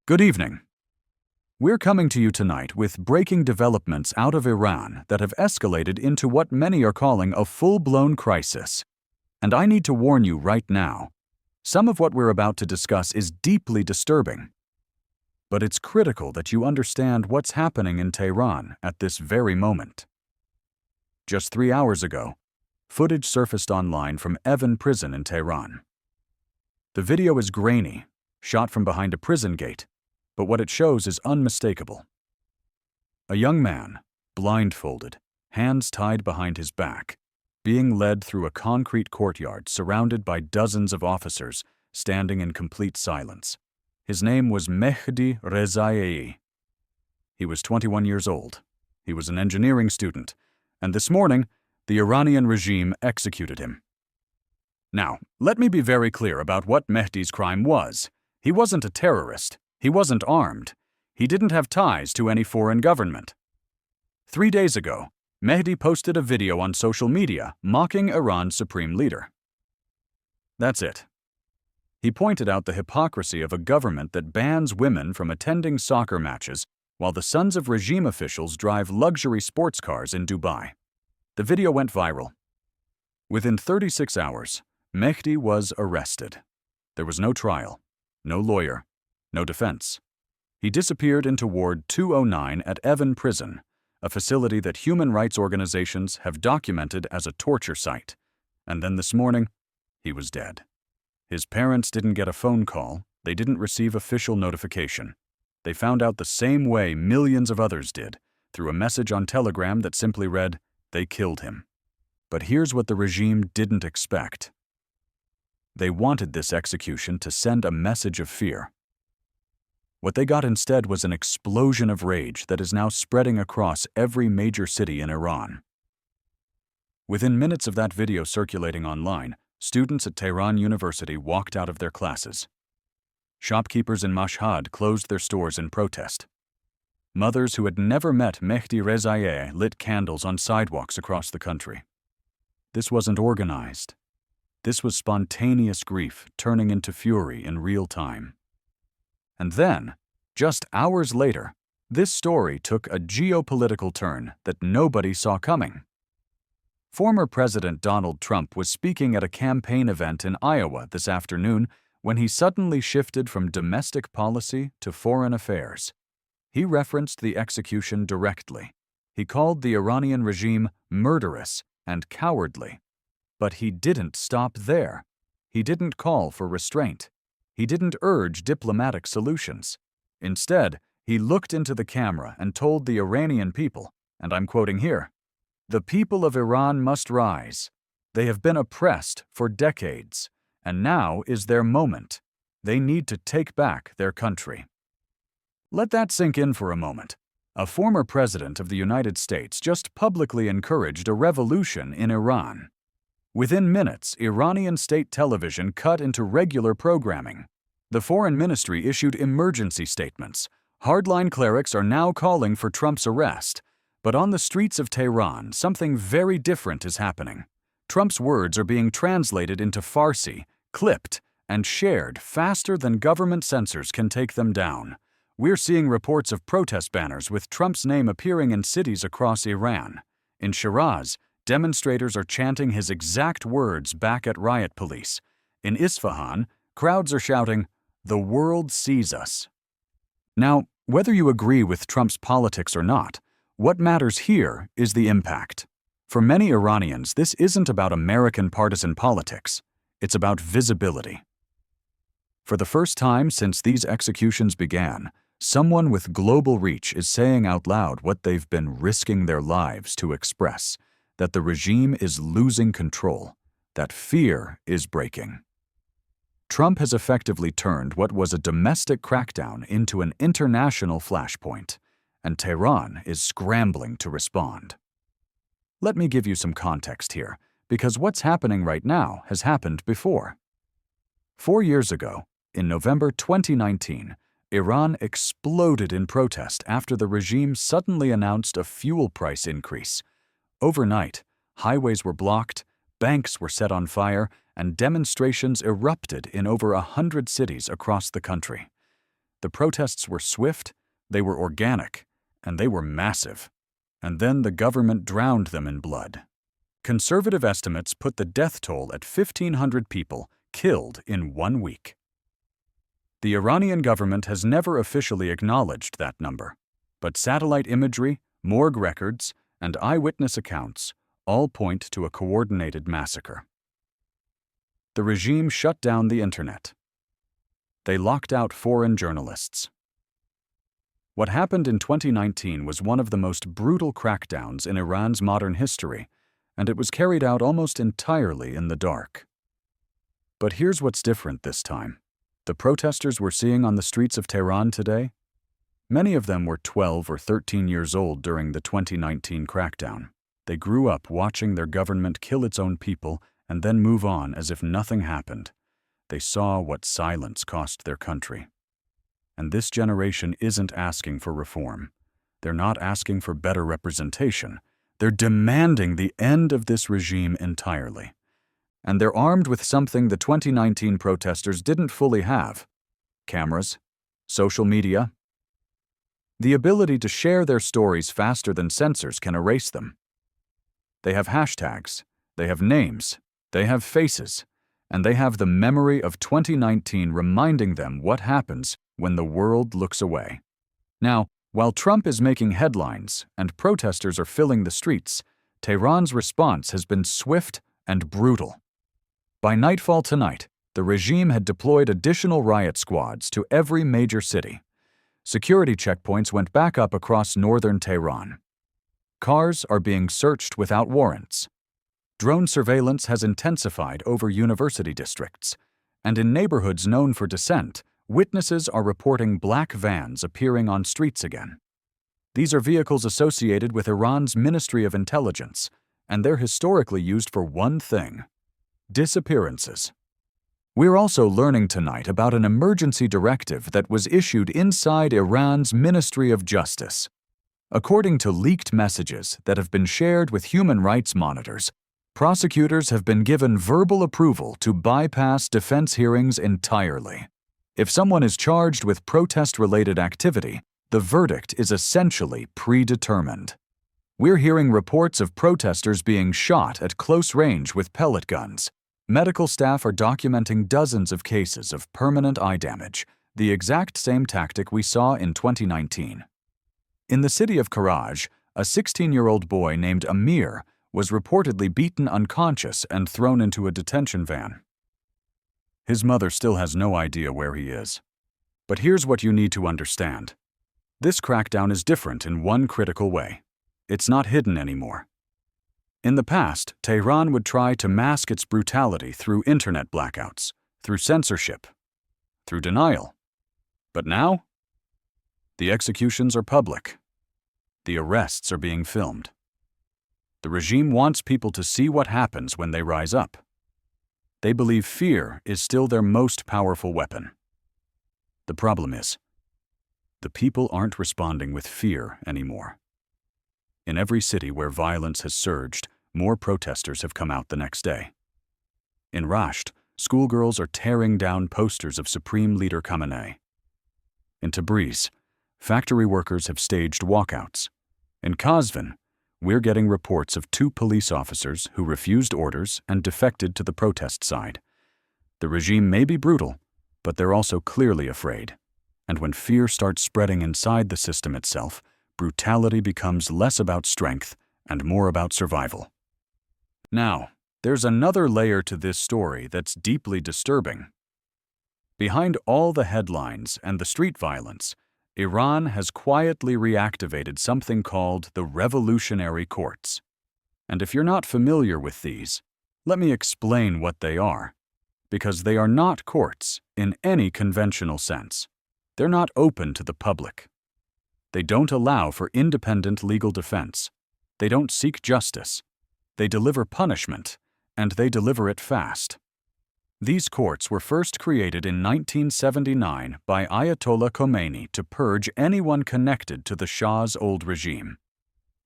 Good evening. We're coming to you tonight with breaking developments out of Iran that have escalated into what many are calling a full-blown crisis. And I need to warn you right now, some of what we're about to discuss is deeply disturbing. But it's critical that you understand what's happening in Tehran at this very moment. Just 3 hours ago, footage surfaced online from Evin prison in Tehran. The video is grainy, shot from behind a prison gate, but what it shows is unmistakable. A young man, blindfolded, hands tied behind his back, being led through a concrete courtyard surrounded by dozens of officers standing in complete silence. His name was Mehdi Rezaiei. He was 21 years old. He was an engineering student, and this morning, the Iranian regime executed him. Now, let me be very clear about what Mehdi's crime was. He wasn't a terrorist. He wasn't armed. He didn't have ties to any foreign government. 3 days ago, Mehdi posted a video on social media mocking Iran's supreme leader. That's it. He pointed out the hypocrisy of a government that bans women from attending soccer matches while the sons of regime officials drive luxury sports cars in Dubai. The video went viral. Within 36 hours, Mehdi was arrested. There was no trial, no lawyer, no defense. He disappeared into Ward 209 at Evin prison, a facility that human rights organizations have documented as a torture site. And then this morning, he was dead. His parents didn't get a phone call. They didn't receive official notification. They found out the same way millions of others did, through a message on Telegram that simply read, "They killed him." But here's what the regime didn't expect. They wanted this execution to send a message of fear. What they got instead was an explosion of rage that is now spreading across every major city in Iran. Within minutes of that video circulating online, students at Tehran University walked out of their classes. Shopkeepers in Mashhad closed their stores in protest. Mothers who had never met Mehdi Rezaiei lit candles on sidewalks across the country. This wasn't organized. This was spontaneous grief turning into fury in real time. And then, just hours later, this story took a geopolitical turn that nobody saw coming. Former President Donald Trump was speaking at a campaign event in Iowa this afternoon when he suddenly shifted from domestic policy to foreign affairs. He referenced the execution directly. He called the Iranian regime murderous and cowardly. But he didn't stop there. He didn't call for restraint. He didn't urge diplomatic solutions. Instead, he looked into the camera and told the Iranian people, and I'm quoting here, "The people of Iran must rise. They have been oppressed for decades, and now is their moment. They need to take back their country." Let that sink in for a moment. A former president of the United States just publicly encouraged a revolution in Iran. Within minutes, Iranian state television cut into regular programming. The foreign ministry issued emergency statements. Hardline clerics are now calling for Trump's arrest. But on the streets of Tehran, something very different is happening. Trump's words are being translated into Farsi, clipped, and shared faster than government censors can take them down. We're seeing reports of protest banners with Trump's name appearing in cities across Iran. In Shiraz, demonstrators are chanting his exact words back at riot police. In Isfahan, crowds are shouting, "The world sees us." Now, whether you agree with Trump's politics or not, what matters here is the impact. For many Iranians, this isn't about American partisan politics. It's about visibility. For the first time since these executions began, someone with global reach is saying out loud what they've been risking their lives to express. That the regime is losing control, that fear is breaking. Trump has effectively turned what was a domestic crackdown into an international flashpoint, and Tehran is scrambling to respond. Let me give you some context here, because what's happening right now has happened before. 4 years ago, in November 2019, Iran exploded in protest after the regime suddenly announced a fuel price increase. Overnight, highways were blocked, banks were set on fire, and demonstrations erupted in over 100 cities across the country. The protests were swift, they were organic, and they were massive. And then the government drowned them in blood. Conservative estimates put the death toll at 1,500 people killed in 1 week. The Iranian government has never officially acknowledged that number, but satellite imagery, morgue records, and eyewitness accounts all point to a coordinated massacre. The regime shut down the internet. They locked out foreign journalists. What happened in 2019 was one of the most brutal crackdowns in Iran's modern history, and it was carried out almost entirely in the dark. But here's what's different this time. The protesters we're seeing on the streets of Tehran today, many of them were 12 or 13 years old during the 2019 crackdown. They grew up watching their government kill its own people and then move on as if nothing happened. They saw what silence cost their country. And this generation isn't asking for reform. They're not asking for better representation. They're demanding the end of this regime entirely. And they're armed with something the 2019 protesters didn't fully have: cameras, social media, the ability to share their stories faster than censors can erase them. They have hashtags, they have names, they have faces, and they have the memory of 2019 reminding them what happens when the world looks away. Now, while Trump is making headlines and protesters are filling the streets, Tehran's response has been swift and brutal. By nightfall tonight, the regime had deployed additional riot squads to every major city. Security checkpoints went back up across northern Tehran. Cars are being searched without warrants. Drone surveillance has intensified over university districts, and in neighborhoods known for dissent, witnesses are reporting black vans appearing on streets again. These are vehicles associated with Iran's Ministry of Intelligence, and they're historically used for one thing: disappearances. We're also learning tonight about an emergency directive that was issued inside Iran's Ministry of Justice. According to leaked messages that have been shared with human rights monitors, prosecutors have been given verbal approval to bypass defense hearings entirely. If someone is charged with protest-related activity, the verdict is essentially predetermined. We're hearing reports of protesters being shot at close range with pellet guns. Medical staff are documenting dozens of cases of permanent eye damage, the exact same tactic we saw in 2019. In the city of Karaj, a 16-year-old boy named Amir was reportedly beaten unconscious and thrown into a detention van. His mother still has no idea where he is. But here's what you need to understand. This crackdown is different in one critical way. It's not hidden anymore. In the past, Tehran would try to mask its brutality through internet blackouts, through censorship, through denial. But now, the executions are public. The arrests are being filmed. The regime wants people to see what happens when they rise up. They believe fear is still their most powerful weapon. The problem is, the people aren't responding with fear anymore. In every city where violence has surged, more protesters have come out the next day. In Rasht, schoolgirls are tearing down posters of Supreme Leader Khamenei. In Tabriz, factory workers have staged walkouts. In Qazvin, we're getting reports of 2 police officers who refused orders and defected to the protest side. The regime may be brutal, but they're also clearly afraid. And when fear starts spreading inside the system itself, brutality becomes less about strength and more about survival. Now, there's another layer to this story that's deeply disturbing. Behind all the headlines and the street violence, Iran has quietly reactivated something called the revolutionary courts. And if you're not familiar with these, let me explain what they are, because they are not courts in any conventional sense. They're not open to the public. They don't allow for independent legal defense. They don't seek justice. They deliver punishment, and they deliver it fast. These courts were first created in 1979 by Ayatollah Khamenei to purge anyone connected to the Shah's old regime.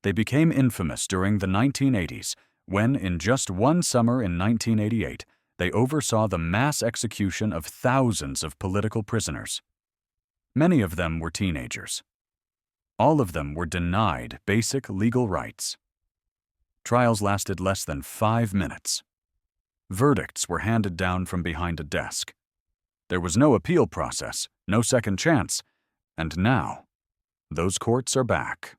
They became infamous during the 1980s when, in just one summer in 1988, they oversaw the mass execution of thousands of political prisoners. Many of them were teenagers. All of them were denied basic legal rights. Trials lasted less than 5 minutes. Verdicts were handed down from behind a desk. There was no appeal process, no second chance, and now, those courts are back.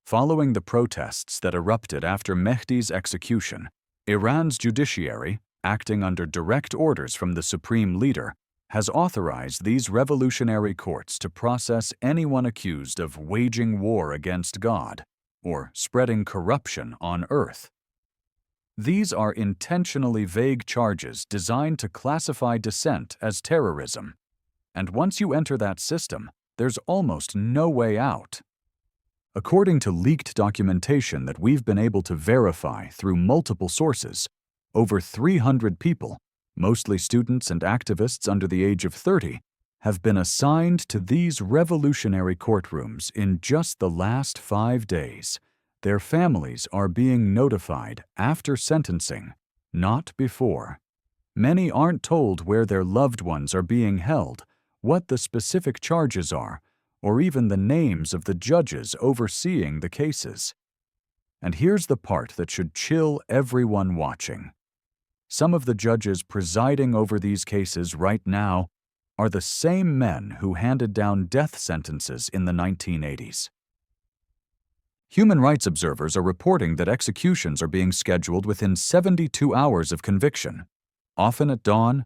Following the protests that erupted after Mehdi's execution, Iran's judiciary, acting under direct orders from the supreme leader, has authorized these revolutionary courts to process anyone accused of waging war against God or spreading corruption on earth. These are intentionally vague charges designed to classify dissent as terrorism, and once you enter that system, there's almost no way out. According to leaked documentation that we've been able to verify through multiple sources, over 300 people, mostly students and activists under the age of 30, have been assigned to these revolutionary courtrooms in just the last 5 days. Their families are being notified after sentencing, not before. Many aren't told where their loved ones are being held, what the specific charges are, or even the names of the judges overseeing the cases. And here's the part that should chill everyone watching. Some of the judges presiding over these cases right now are the same men who handed down death sentences in the 1980s. Human rights observers are reporting that executions are being scheduled within 72 hours of conviction, often at dawn,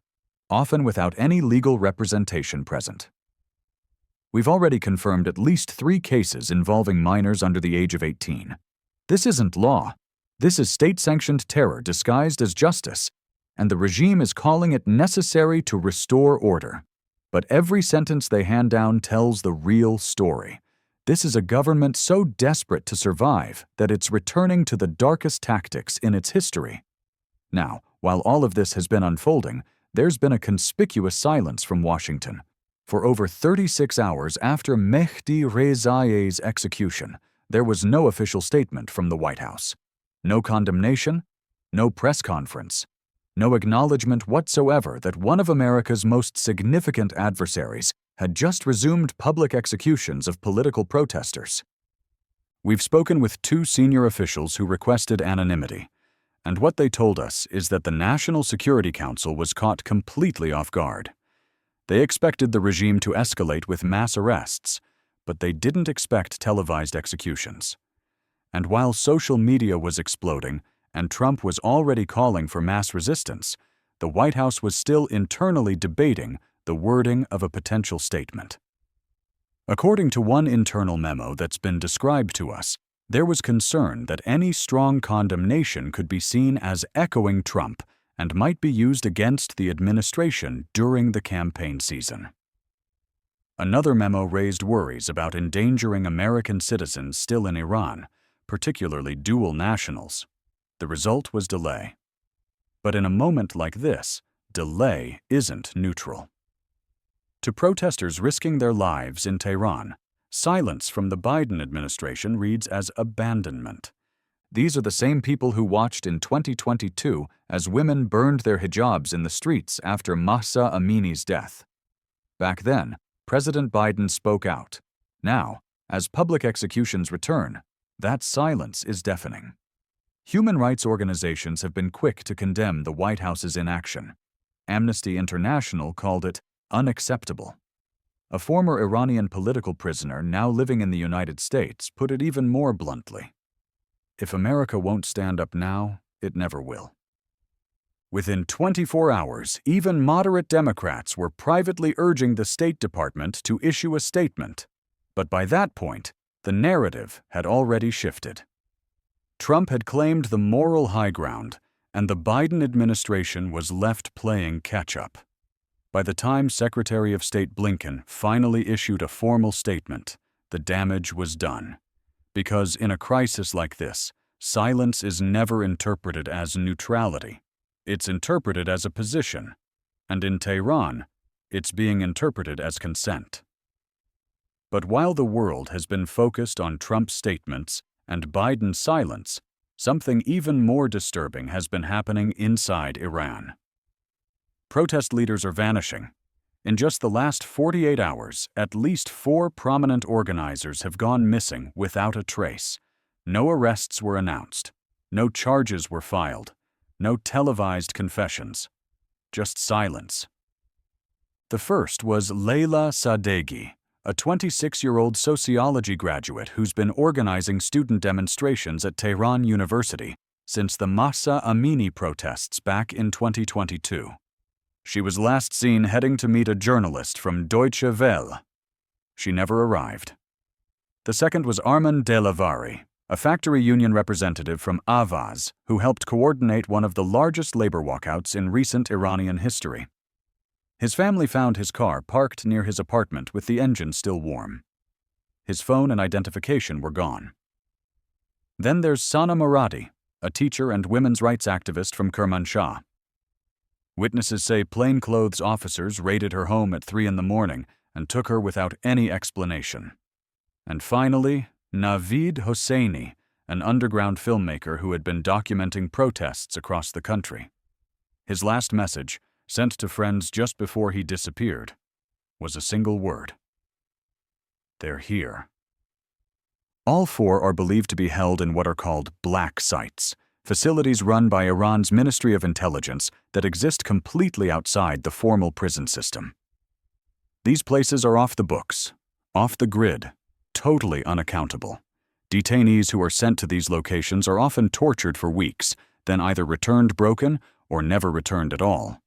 often without any legal representation present. We've already confirmed at least 3 cases involving minors under the age of 18. This isn't law. This is state-sanctioned terror disguised as justice, and the regime is calling it necessary to restore order. But every sentence they hand down tells the real story. This is a government so desperate to survive that it's returning to the darkest tactics in its history. Now, while all of this has been unfolding, there's been a conspicuous silence from Washington. For over 36 hours after Mehdi Rezaei's execution, there was no official statement from the White House. No condemnation, no press conference, no acknowledgement whatsoever that one of America's most significant adversaries had just resumed public executions of political protesters. We've spoken with 2 senior officials who requested anonymity, and what they told us is that the National Security Council was caught completely off guard. They expected the regime to escalate with mass arrests, but they didn't expect televised executions. And while social media was exploding and Trump was already calling for mass resistance, the White House was still internally debating the wording of a potential statement. According to one internal memo that's been described to us, there was concern that any strong condemnation could be seen as echoing Trump and might be used against the administration during the campaign season. Another memo raised worries about endangering American citizens still in Iran, particularly dual nationals. The result was delay. But in a moment like this, delay isn't neutral. To protesters risking their lives in Tehran, silence from the Biden administration reads as abandonment. These are the same people who watched in 2022 as women burned their hijabs in the streets after Mahsa Amini's death. Back then, President Biden spoke out. Now, as public executions return, that silence is deafening. Human rights organizations have been quick to condemn the White House's inaction. Amnesty International called it unacceptable. A former Iranian political prisoner now living in the United States put it even more bluntly. If America won't stand up now, it never will. Within 24 hours, even moderate Democrats were privately urging the State Department to issue a statement. But by that point, the narrative had already shifted. Trump had claimed the moral high ground, and the Biden administration was left playing catch-up. By the time Secretary of State Blinken finally issued a formal statement, the damage was done. Because in a crisis like this, silence is never interpreted as neutrality. It's interpreted as a position, and in Tehran, it's being interpreted as consent. But while the world has been focused on Trump's statements and Biden's silence, something even more disturbing has been happening inside Iran. Protest leaders are vanishing. In just the last 48 hours, at least 4 prominent organizers have gone missing without a trace. No arrests were announced. No charges were filed. No televised confessions. Just silence. The first was Leyla Sadeghi, a 26-year-old sociology graduate who's been organizing student demonstrations at Tehran University since the Mahsa Amini protests back in 2022. She was last seen heading to meet a journalist from Deutsche Welle. She never arrived. The second was Arman Delavari, a factory union representative from Avaz who helped coordinate one of the largest labor walkouts in recent Iranian history. His family found his car parked near his apartment with the engine still warm. His phone and identification were gone. Then there's Sana Moradi, a teacher and women's rights activist from Kermanshah. Witnesses say plainclothes officers raided her home at 3 a.m. and took her without any explanation. And finally, Navid Hosseini, an underground filmmaker who had been documenting protests across the country. His last message, sent to friends just before he disappeared, was a single word. They're here. All 4 are believed to be held in what are called black sites, facilities run by Iran's Ministry of Intelligence that exist completely outside the formal prison system. These places are off the books, off the grid, totally unaccountable. Detainees who are sent to these locations are often tortured for weeks, then either returned broken or never returned at all.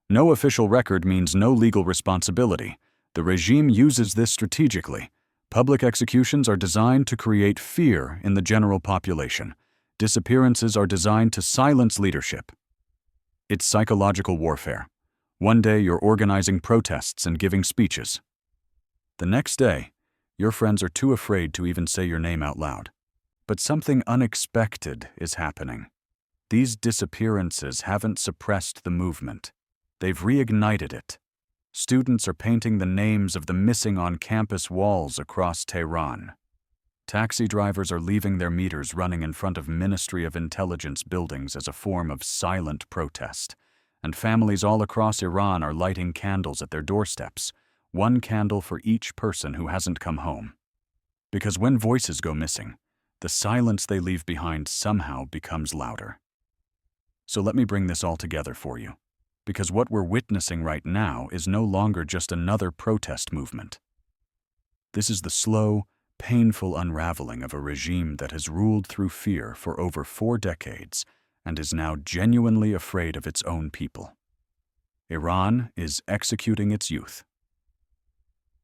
No official record means no legal responsibility. The regime uses this strategically. Public executions are designed to create fear in the general population. Disappearances are designed to silence leadership. It's psychological warfare. One day you're organizing protests and giving speeches. The next day, your friends are too afraid to even say your name out loud. But something unexpected is happening. These disappearances haven't suppressed the movement. They've reignited it. Students are painting the names of the missing on campus walls across Tehran. Taxi drivers are leaving their meters running in front of Ministry of Intelligence buildings as a form of silent protest. And families all across Iran are lighting candles at their doorsteps, 1 candle for each person who hasn't come home. Because when voices go missing, the silence they leave behind somehow becomes louder. So let me bring this all together for you, because what we're witnessing right now is no longer just another protest movement. This is the slow, painful unraveling of a regime that has ruled through fear for over 4 decades and is now genuinely afraid of its own people. Iran is executing its youth.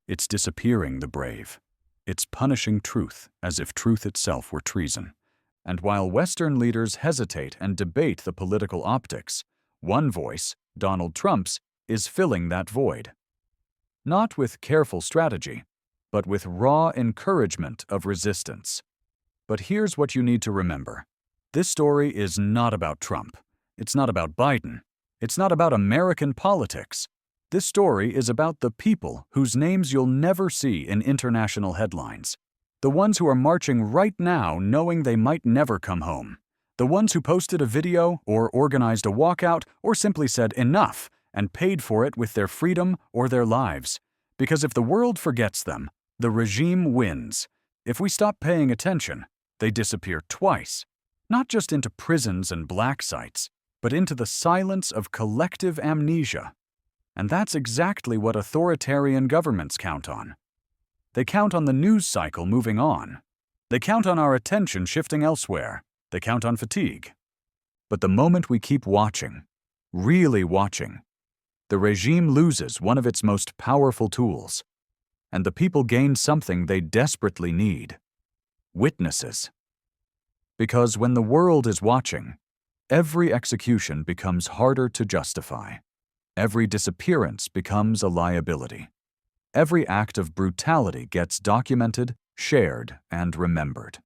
It's disappearing the brave. It's punishing truth as if truth itself were treason. And while Western leaders hesitate and debate the political optics, one voice, Donald Trump's, is filling that void. Not with careful strategy, but with raw encouragement of resistance. But here's what you need to remember. This story is not about Trump. It's not about Biden. It's not about American politics. This story is about the people whose names you'll never see in international headlines. The ones who are marching right now knowing they might never come home. The ones who posted a video or organized a walkout or simply said enough and paid for it with their freedom or their lives. Because if the world forgets them, the regime wins. If we stop paying attention, they disappear twice, not just into prisons and black sites, but into the silence of collective amnesia. And that's exactly what authoritarian governments count on. They count on the news cycle moving on. They count on our attention shifting elsewhere. They count on fatigue. But the moment we keep watching, really watching, the regime loses one of its most powerful tools, and the people gain something they desperately need: witnesses. Because when the world is watching, every execution becomes harder to justify. Every disappearance becomes a liability. Every act of brutality gets documented, shared, and remembered.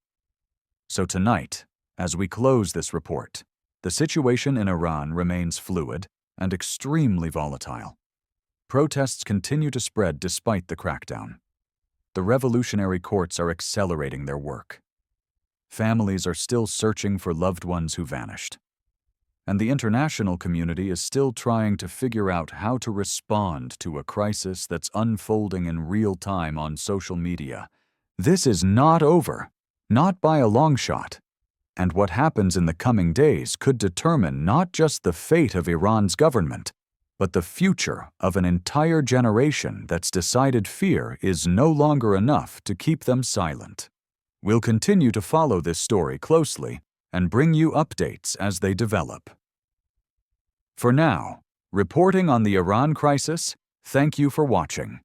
So tonight, as we close this report, the situation in Iran remains fluid and extremely volatile. Protests continue to spread despite the crackdown. The revolutionary courts are accelerating their work. Families are still searching for loved ones who vanished. and the international community is still trying to figure out how to respond to a crisis that's unfolding in real time on social media. This is not over, not by a long shot. And what happens in the coming days could determine not just the fate of Iran's government, but the future of an entire generation that's decided fear is no longer enough to keep them silent. We'll continue to follow this story closely and bring you updates as they develop. For now, reporting on the Iran crisis, thank you for watching.